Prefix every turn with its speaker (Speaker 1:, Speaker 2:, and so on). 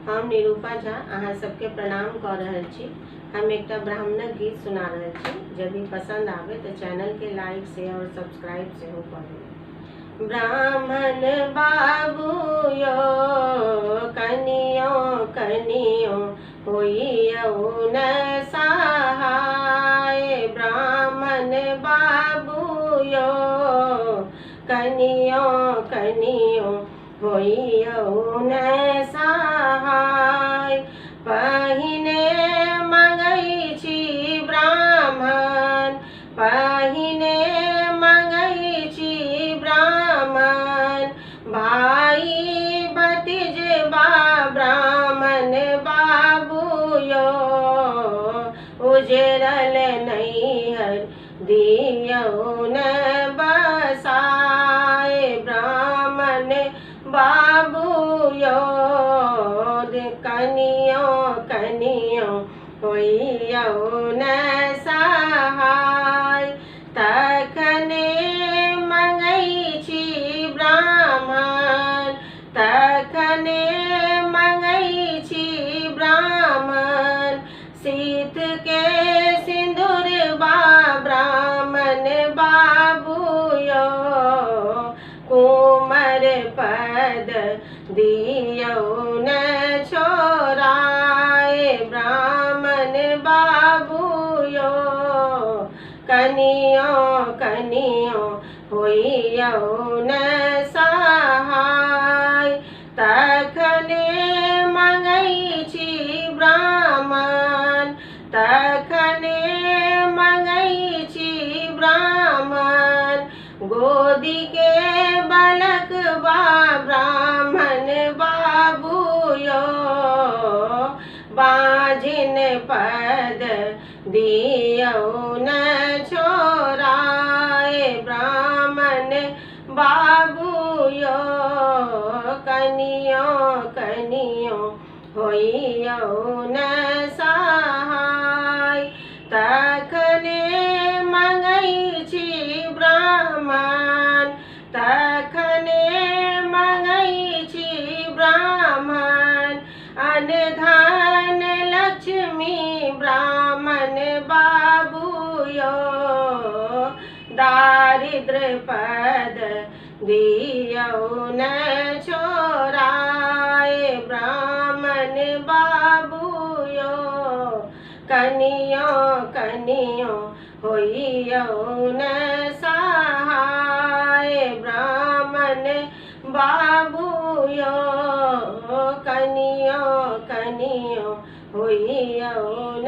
Speaker 1: हम निरूपा झा अहाँ सबके प्रणाम कऽ रहल छी। हम एक ब्राह्मणक गीत सुना रहल छी। यदि पसंद आवे तो चैनल के लाइक शेयर और सब्सक्राइब सेहो करू। ब्राह्मण बाबू यो कनियो कनियो होइयौ न सहाय। ब्राह्मण बाबू यो कनियो कनियो होइयौ न सहाय। पहिने मंगै छी ब्राह्मण, पहिने मंगै छी ब्राह्मण। भाई भतीजबा ब्राह्मण बाबू यो उजरल नैहर दियौ न बसाय। ब्राह्मण बाबू यो कनियो कनियो होइयौ न सहाय। तखने मंगै छी ब्राह्मण, तखने मंगै छी ब्राह्मण। शीत के सिंदूरबा ब्राह्मण बाबू यो कुमर पद दियौ न छोराय। ब्राह्मण बाबू यो कनियो कनियो होइयौ न सहाय। तखने मंगै छी ब्राह्मण, तखने मंगै छी ब्राह्मण। गोदी के बालकबा ब्राह्मण बाबू यो बाझिन पद दियौ न छोराय। ब्राह्मण बाबू यो कनियो कनियो होइयौ न सहाय। तखने मंगै छी ब्राह्मण, तखने मंगै छी ब्राह्मण। अन्न धन लक्ष्मी ब्राह्मण बाबू यो दारिद्र पद दियौ न छोराय। ब्राह्मण बाबू यो कनियो कनियो होइयौ न सहाय। ब्राह्मण बाबू यो कनियो कनियो होइयौ न